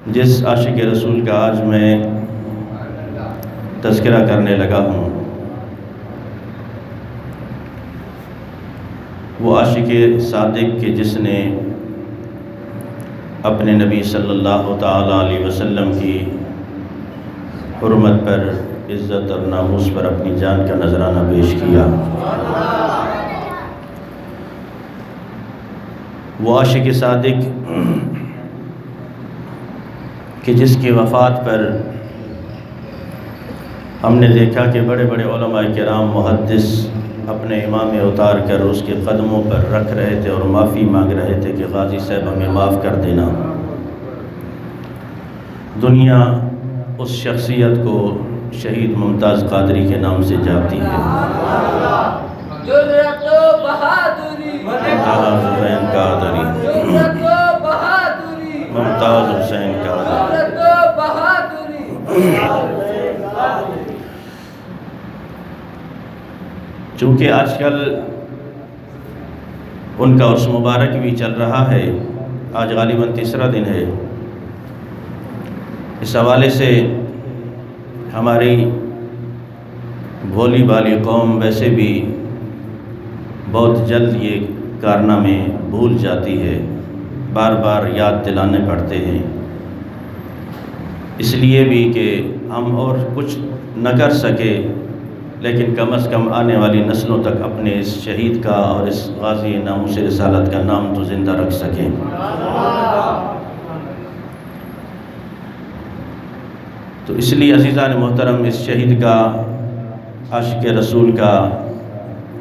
جس عاشق رسول کا آج میں تذکرہ کرنے لگا ہوں، وہ عاشق صادق کہ جس نے اپنے نبی صلی اللہ تعالیٰ علیہ وسلم کی حرمت پر، عزت اور ناموس پر اپنی جان کا نذرانہ پیش کیا۔ وہ عاشق صادق کہ جس کی وفات پر ہم نے دیکھا کہ بڑے بڑے علماء کرام، محدث اپنے امام اتار کر اس کے قدموں پر رکھ رہے تھے اور معافی مانگ رہے تھے کہ غازی صاحب ہمیں معاف کر دینا۔ دنیا اس شخصیت کو شہید ممتاز قادری کے نام سے جانتی ہے۔ ممتاز حسین قادری، ممتاز حسین قادری۔ چونکہ آج کل ان کا عرس مبارک بھی چل رہا ہے، آج غالباً تیسرا دن ہے، اس حوالے سے ہماری بھولی بھالی قوم ویسے بھی بہت جلد یہ کارنامے بھول جاتی ہے، بار بار یاد دلانے پڑتے ہیں، اس لیے بھی کہ ہم اور کچھ نہ کر سکے لیکن کم از کم آنے والی نسلوں تک اپنے اس شہید کا اور اس غازی ناموس رسالت کا نام تو زندہ رکھ سکیں۔ تو اس لیے عزیزان محترم، اس شہید کا، عاشق رسول کا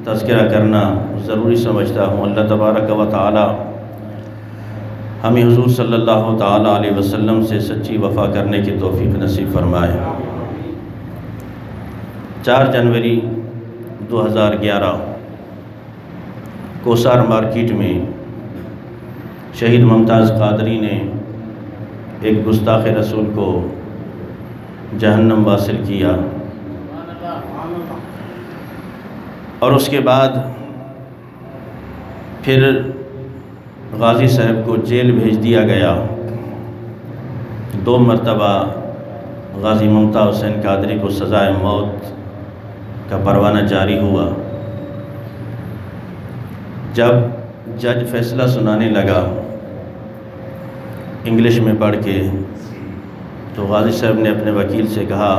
تذکرہ کرنا ضروری سمجھتا ہوں۔ اللہ تبارک و تعالی ہمیں حضور صلی اللہ تعالیٰ علیہ وسلم سے سچی وفا کرنے کی توفیق نصیب فرمائے۔ 4 جنوری 2011 کوسار مارکیٹ میں شہید ممتاز قادری نے ایک گستاخ رسول کو جہنم واصل کیا، اور اس کے بعد پھر غازی صاحب کو جیل بھیج دیا گیا۔ 2 مرتبہ غازی ممتاز حسین قادری کو سزائے موت کا پروانہ جاری ہوا۔ جب جج فیصلہ سنانے لگا انگلش میں پڑھ کے، تو غازی صاحب نے اپنے وکیل سے کہا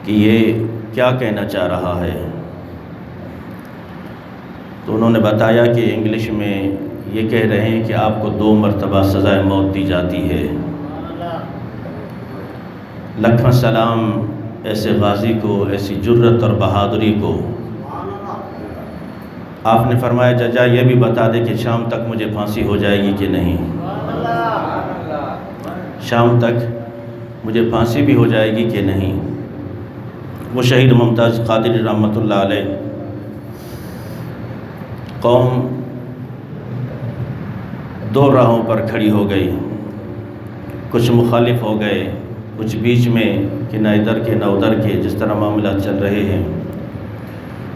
کہ یہ کیا کہنا چاہ رہا ہے، تو انہوں نے بتایا کہ انگلش میں یہ کہہ رہے ہیں کہ آپ کو 2 مرتبہ سزائے موت دی جاتی ہے۔ لکھاں سلام ایسے غازی کو، ایسی جرت اور بہادری کو۔ آپ نے فرمایا ججا یہ بھی بتا دے کہ شام تک مجھے پھانسی ہو جائے گی کہ نہیں، شام تک مجھے پھانسی بھی ہو جائے گی کہ نہیں۔ وہ شہید ممتاز قادری رحمۃ اللہ علیہ، قوم 2 راہوں پر کھڑی ہو گئی، کچھ مخالف ہو گئے، کچھ بیچ میں کہ نہ ادھر کے نہ ادھر کے، جس طرح معاملات چل رہے ہیں۔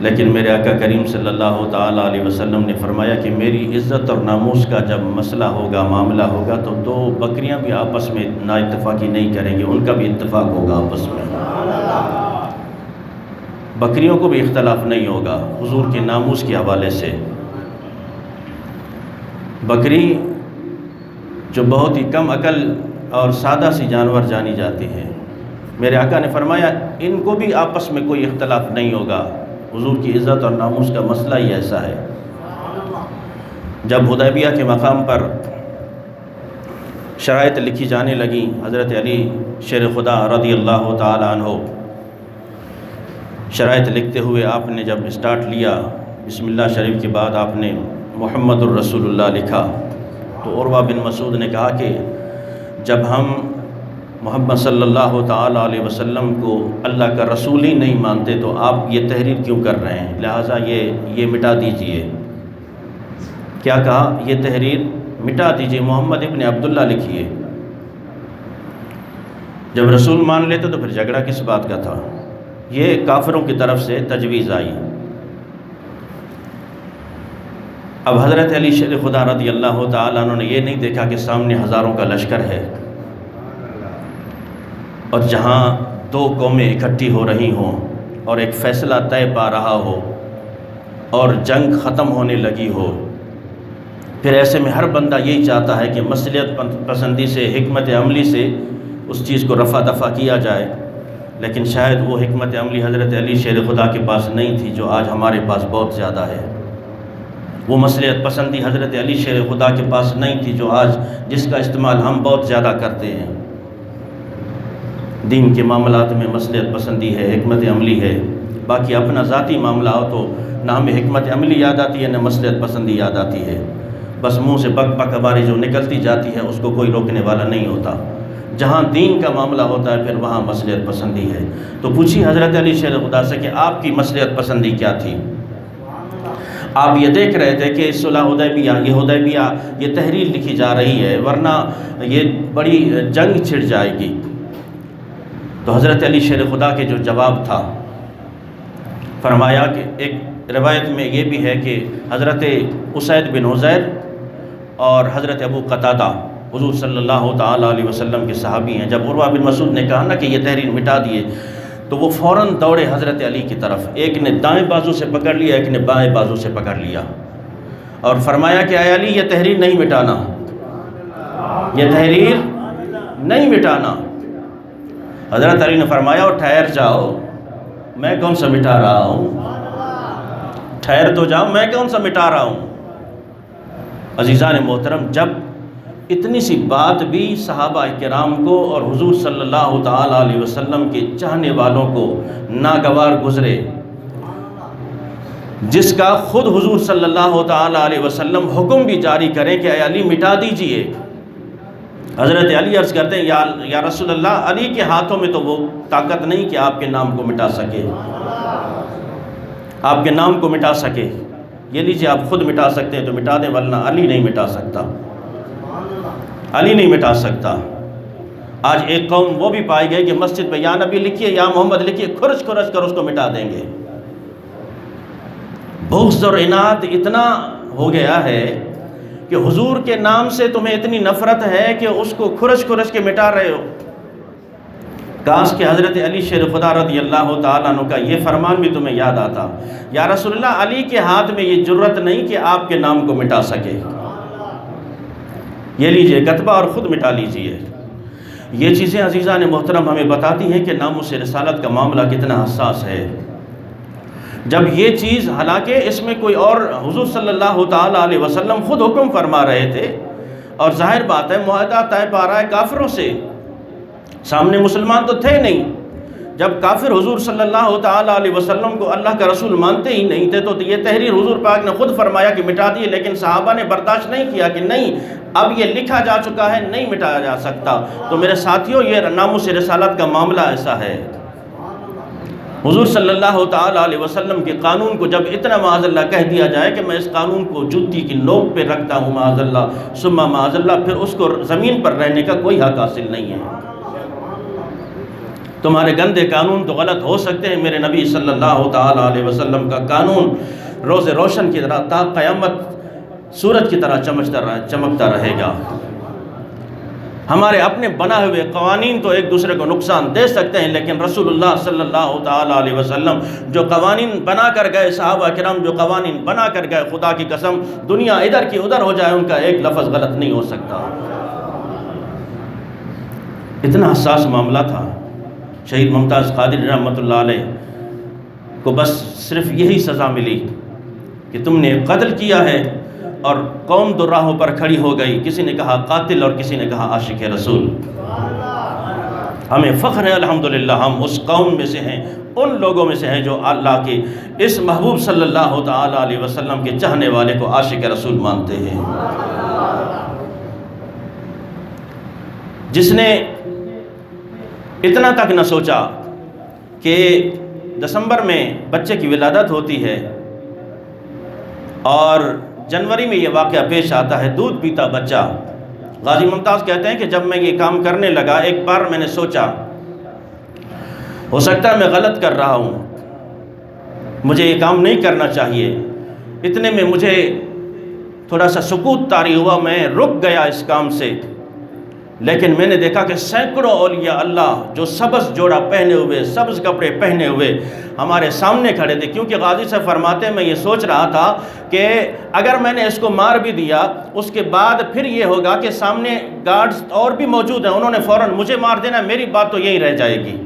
لیکن میرے آقا کریم صلی اللہ تعالیٰ علیہ وسلم نے فرمایا کہ میری عزت اور ناموس کا جب مسئلہ ہوگا، معاملہ ہوگا، تو 2 بکریاں بھی آپس میں نا اتفاقی نہیں کریں گے، ان کا بھی اتفاق ہوگا آپس میں، بکریوں کو بھی اختلاف نہیں ہوگا حضور کے ناموس کے حوالے سے۔ بکری جو بہت ہی کم عقل اور سادہ سی جانور جانی جاتی ہے، میرے آقا نے فرمایا ان کو بھی آپس میں کوئی اختلاف نہیں ہوگا، حضور کی عزت اور ناموس کا مسئلہ ہی ایسا ہے۔ جب حدیبیہ کے مقام پر شرائط لکھی جانے لگیں، حضرت علی شیر خدا رضی اللہ تعالیٰ عنہ شرائط لکھتے ہوئے آپ نے جب اسٹارٹ لیا، بسم اللہ شریف کے بعد آپ نے محمد الرسول اللہ لکھا، تو عروہ بن مسعود نے کہا کہ جب ہم محمد صلی اللہ تعالیٰ علیہ وسلم کو اللہ کا رسول ہی نہیں مانتے تو آپ یہ تحریر کیوں کر رہے ہیں، لہٰذا یہ مٹا دیجئے۔ کیا کہا؟ یہ تحریر مٹا دیجئے، محمد ابن عبداللہ لکھیے۔ جب رسول مان لیتے تو پھر جھگڑا کس بات کا تھا؟ یہ کافروں کی طرف سے تجویز آئی۔ اب حضرت علی شیر خدا رضی اللہ تعالیٰ عنہ نے یہ نہیں دیکھا کہ سامنے ہزاروں کا لشکر ہے اور جہاں دو قومیں اکٹھی ہو رہی ہوں اور ایک فیصلہ طے پا رہا ہو اور جنگ ختم ہونے لگی ہو، پھر ایسے میں ہر بندہ یہی چاہتا ہے کہ مصلحت پسندی سے، حکمت عملی سے اس چیز کو رفع دفع کیا جائے، لیکن شاید وہ حکمت عملی حضرت علی شیر خدا کے پاس نہیں تھی جو آج ہمارے پاس بہت زیادہ ہے۔ وہ مصلحت پسندی حضرت علی شیر خدا کے پاس نہیں تھی جو آج جس کا استعمال ہم بہت زیادہ کرتے ہیں۔ دین کے معاملات میں مصلحت پسندی ہے، حکمت عملی ہے، باقی اپنا ذاتی معاملہ ہو تو نہ ہمیں حکمت عملی یاد آتی ہے نہ مصلحت پسندی یاد آتی ہے، بس منہ سے بک بک ہماری جو نکلتی جاتی ہے اس کو کوئی روکنے والا نہیں ہوتا۔ جہاں دین کا معاملہ ہوتا ہے پھر وہاں مصلحت پسندی ہے۔ تو پوچھی حضرت علی شیر خدا سے کہ آپ کی مصلحت پسندی کیا تھی؟ آپ یہ دیکھ رہے تھے کہ صلح حدیبیہ، یہ تحریر لکھی جا رہی ہے ورنہ یہ بڑی جنگ چھڑ جائے گی۔ تو حضرت علی شیر خدا کے جو جواب تھا، فرمایا کہ ایک روایت میں یہ بھی ہے کہ حضرت اسید بن حضیر اور حضرت ابو قتادہ حضور صلی اللہ تعالیٰ علیہ وسلم کے صحابی ہیں، جب عروہ بن مسعود نے کہا نا کہ یہ تحریر مٹا دیے تو وہ فوراً دوڑے حضرت علی کی طرف، ایک نے دائیں بازو سے پکڑ لیا، ایک نے بائیں بازو سے پکڑ لیا اور فرمایا کہ اے علی یہ تحریر نہیں مٹانا، یہ تحریر نہیں مٹانا۔ حضرت علی نے فرمایا اور ٹھہر جاؤ، میں کون سا مٹا رہا ہوں، ٹھہر تو جاؤ، میں کون سا مٹا رہا ہوں۔ عزیزان محترم، جب اتنی سی بات بھی صحابہ کرام کو اور حضور صلی اللہ تعالیٰ علیہ وسلم کے چاہنے والوں کو ناگوار گزرے، جس کا خود حضور صلی اللہ تعالیٰ علیہ وسلم حکم بھی جاری کریں کہ اے علی مٹا دیجئے، حضرت علی عرض کرتے ہیں یا رسول اللہ، علی کے ہاتھوں میں تو وہ طاقت نہیں کہ آپ کے نام کو مٹا سکے، آپ کے نام کو مٹا سکے، یہ لیجئے آپ خود مٹا سکتے ہیں تو مٹا دیں، ورنہ علی نہیں مٹا سکتا، علی نہیں مٹا سکتا۔ آج ایک قوم وہ بھی پائی گئی کہ مسجد پہ یا نبی لکھیے یا محمد لکھیے، کھرچ کھرچ کر اس کو مٹا دیں گے۔ بغض اور عناد اتنا ہو گیا ہے کہ حضور کے نام سے تمہیں اتنی نفرت ہے کہ اس کو کھرچ کھرچ کے مٹا رہے ہو۔ کاش کہ حضرت علی شیر خدا رضی اللہ تعالیٰ عنہ کا یہ فرمان بھی تمہیں یاد آتا، یا رسول اللہ، علی کے ہاتھ میں یہ جرت نہیں کہ آپ کے نام کو مٹا سکے، یہ لیجئے کتبہ اور خود مٹا لیجئے۔ یہ چیزیں عزیزان محترم ہمیں بتاتی ہیں کہ ناموس رسالت کا معاملہ کتنا حساس ہے۔ جب یہ چیز، حالانکہ اس میں کوئی اور، حضور صلی اللہ تعالیٰ علیہ وسلم خود حکم فرما رہے تھے اور ظاہر بات ہے معاہدہ طے پا رہا ہے کافروں سے، سامنے مسلمان تو تھے نہیں۔ جب کافر حضور صلی اللہ تعالیٰ علیہ وسلم کو اللہ کا رسول مانتے ہی نہیں تھے تو یہ تحریر حضور پاک نے خود فرمایا کہ مٹا دیے، لیکن صحابہ نے برداشت نہیں کیا کہ نہیں، اب یہ لکھا جا چکا ہے، نہیں مٹایا جا سکتا۔ تو میرے ساتھیوں، یہ ناموس رسالت کا معاملہ ایسا ہے۔ حضور صلی اللہ تعالیٰ علیہ وسلم کے قانون کو جب اتنا معاذ اللہ کہہ دیا جائے کہ میں اس قانون کو جوتی کی نوک پہ رکھتا ہوں معاذ اللہ ثم معاذ اللہ، پھر اس کو زمین پر رہنے کا کوئی حق حاصل نہیں ہے۔ تمہارے گندے قانون تو غلط ہو سکتے ہیں، میرے نبی صلی اللہ تعالیٰ علیہ وسلم کا قانون روز روشن کی طرح تا قیامت سورج کی طرح چمکتا رہے گا۔ ہمارے اپنے بنائے ہوئے قوانین تو ایک دوسرے کو نقصان دے سکتے ہیں، لیکن رسول اللہ صلی اللہ تعالیٰ علیہ وسلم جو قوانین بنا کر گئے، صحابہ کرام جو قوانین بنا کر گئے، خدا کی قسم دنیا ادھر کی ادھر ہو جائے ان کا ایک لفظ غلط نہیں ہو سکتا۔ اتنا حساس معاملہ تھا۔ شہید ممتاز قادری رحمۃ اللہ علیہ کو بس صرف یہی سزا ملی کہ تم نے قتل کیا ہے، اور قوم دو راہوں پر کھڑی ہو گئی، کسی نے کہا قاتل اور کسی نے کہا عاشق رسول۔ ہمیں فخر ہے الحمدللہ، ہم اس قوم میں سے ہیں، ان لوگوں میں سے ہیں جو اللہ کے اس محبوب صلی اللہ تعالیٰ علیہ وسلم کے چاہنے والے کو عاشق رسول مانتے ہیں۔ جس نے اتنا تک نہ سوچا کہ دسمبر میں بچے کی ولادت ہوتی ہے اور جنوری میں یہ واقعہ پیش آتا ہے، دودھ پیتا بچہ۔ غازی ممتاز کہتے ہیں کہ جب میں یہ کام کرنے لگا، ایک بار میں نے سوچا ہو سکتا ہے میں غلط کر رہا ہوں، مجھے یہ کام نہیں کرنا چاہیے۔ اتنے میں مجھے تھوڑا سا سکوت طاری ہوا، میں رک گیا اس کام سے، لیکن میں نے دیکھا کہ سینکڑوں اولیاء اللہ جو سبز جوڑا پہنے ہوئے، سبز کپڑے پہنے ہوئے ہمارے سامنے کھڑے تھے، کیونکہ غازی صاحب فرماتے ہیں میں یہ سوچ رہا تھا کہ اگر میں نے اس کو مار بھی دیا، اس کے بعد پھر یہ ہوگا کہ سامنے گارڈز اور بھی موجود ہیں، انہوں نے فوراً مجھے مار دینا، میری بات تو یہی رہ جائے گی۔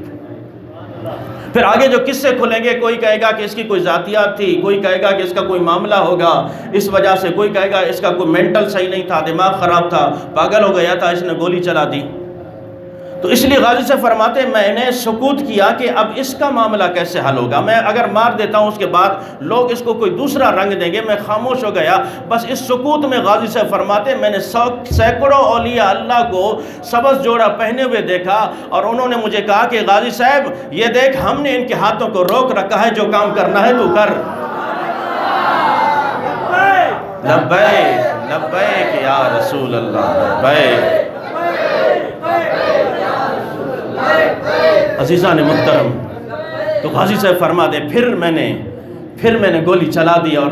پھر آگے جو قصے کھلیں گے، کوئی کہے گا کہ اس کی کوئی ذاتیات تھی، کوئی کہے گا کہ اس کا کوئی معاملہ ہوگا اس وجہ سے، کوئی کہے گا اس کا کوئی مینٹل صحیح نہیں تھا، دماغ خراب تھا، پاگل ہو گیا تھا، اس نے گولی چلا دی۔ تو اس لیے غازی سے فرماتے ہیں میں نے سکوت کیا کہ اب اس کا معاملہ کیسے حل ہوگا، میں اگر مار دیتا ہوں اس کے بعد لوگ اس کو کوئی دوسرا رنگ دیں گے، میں خاموش ہو گیا۔ بس اس سکوت میں غازی سے فرماتے ہیں میں نے سینکڑوں اولیاء اللہ کو سبز جوڑا پہنے ہوئے دیکھا، اور انہوں نے مجھے کہا کہ غازی صاحب یہ دیکھ ہم نے ان کے ہاتھوں کو روک رکھا ہے، جو کام کرنا ہے تو کر۔ لبیک لبیک یا رسول اللہ، لبیک۔ عزیزان محترم، تو غازی صاحب فرما دے پھر میں نے گولی چلا دی، اور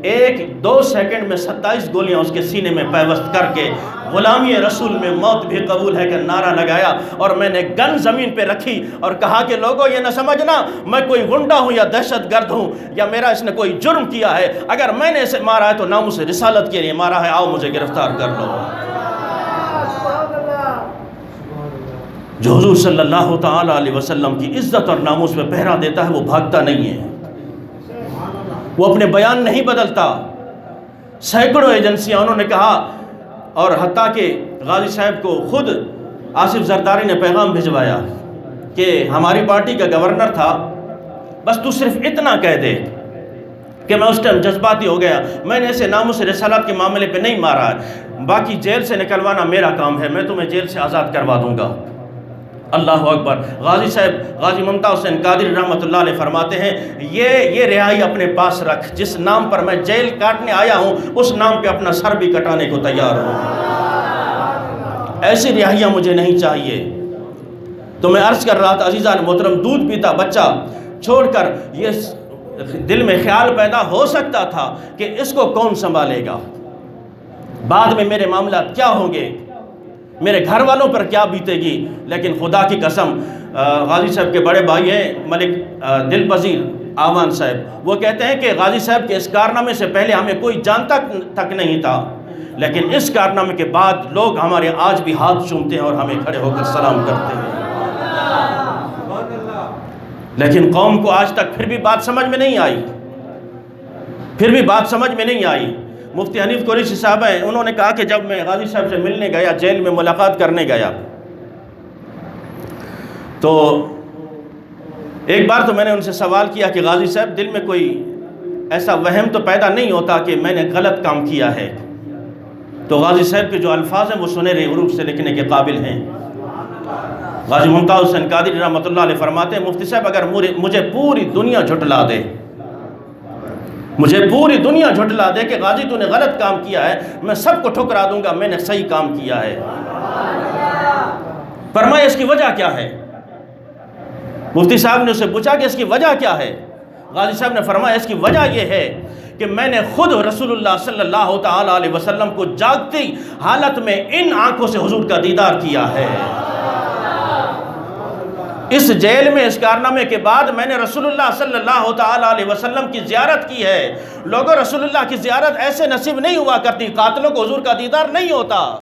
1-2 سیکنڈ میں 27 گولیاں اس کے سینے میں پیوست کر کے غلامی رسول میں موت بھی قبول ہے کہ نعرہ لگایا، اور میں نے گن زمین پہ رکھی اور کہا کہ لوگوں یہ نہ سمجھنا میں کوئی غنڈہ ہوں یا دہشت گرد ہوں یا میرا اس نے کوئی جرم کیا ہے، اگر میں نے اسے مارا ہے تو ناموس رسالت کے لیے مارا ہے، آؤ مجھے گرفتار کر لو۔ جو حضور صلی اللہ تعالیٰ علیہ وسلم کی عزت اور ناموس میں پہرا دیتا ہے وہ بھاگتا نہیں ہے، وہ اپنے بیان نہیں بدلتا۔ سینکڑوں ایجنسیاں انہوں نے کہا، اور حتیٰ کہ غازی صاحب کو خود آصف زرداری نے پیغام بھجوایا کہ ہماری پارٹی کا گورنر تھا، بس تو صرف اتنا کہہ دے کہ میں اس ٹائم جذباتی ہو گیا، میں نے اسے ناموس رسالت کے معاملے پہ نہیں مارا ہے، باقی جیل سے نکلوانا میرا کام ہے، میں تمہیں جیل سے آزاد کروا دوں گا۔ اللہ اکبر۔ غازی صاحب غازی ممتاز حسین قادری رحمۃ اللہ علیہ فرماتے ہیں یہ رہائی اپنے پاس رکھ، جس نام پر میں جیل کاٹنے آیا ہوں اس نام پہ اپنا سر بھی کٹانے کو تیار ہوں، ایسی رہائیاں مجھے نہیں چاہیے۔ تو میں عرض کر رہا تھا عزیزان محترم، دودھ پیتا بچہ چھوڑ کر یہ دل میں خیال پیدا ہو سکتا تھا کہ اس کو کون سنبھالے گا، بعد میں میرے معاملات کیا ہوں گے، میرے گھر والوں پر کیا بیتے گی، لیکن خدا کی قسم غازی صاحب کے بڑے بھائی ہیں ملک دل پذیر آوان صاحب، وہ کہتے ہیں کہ غازی صاحب کے اس کارنامے سے پہلے ہمیں کوئی جانتا تک نہیں تھا، لیکن اس کارنامے کے بعد لوگ ہمارے آج بھی ہاتھ چومتے ہیں اور ہمیں کھڑے ہو کر سلام کرتے ہیں، لیکن قوم کو آج تک پھر بھی بات سمجھ میں نہیں آئی۔ مفتی حنیف قریشی صاحب ہیں، انہوں نے کہا کہ جب میں غازی صاحب سے ملنے گیا، جیل میں ملاقات کرنے گیا، تو ایک بار تو میں نے ان سے سوال کیا کہ غازی صاحب دل میں کوئی ایسا وہم تو پیدا نہیں ہوتا کہ میں نے غلط کام کیا ہے؟ تو غازی صاحب کے جو الفاظ ہیں وہ سنہرے حروف سے لکھنے کے قابل ہیں۔ غازی ممتاز حسین قادری رحمۃ اللہ علیہ فرماتے ہیں مفتی صاحب اگر مجھے پوری دنیا جھٹلا دے کہ غازی تو نے غلط کام کیا ہے، میں سب کو ٹھکرا دوں گا میں نے صحیح کام کیا ہے۔ فرمایا اس کی وجہ کیا ہے؟ مفتی صاحب نے اسے پوچھا کہ اس کی وجہ کیا ہے؟ غازی صاحب نے فرمایا اس کی وجہ یہ ہے کہ میں نے خود رسول اللہ صلی اللہ تعالیٰ علیہ وسلم کو جاگتی حالت میں ان آنکھوں سے حضور کا دیدار کیا ہے۔ اس جیل میں اس کارنامے کے بعد میں نے رسول اللہ صلی اللہ تعالیٰ علیہ وسلم کی زیارت کی ہے۔ لوگوں رسول اللہ کی زیارت ایسے نصیب نہیں ہوا کرتی، قاتلوں کو حضور کا دیدار نہیں ہوتا۔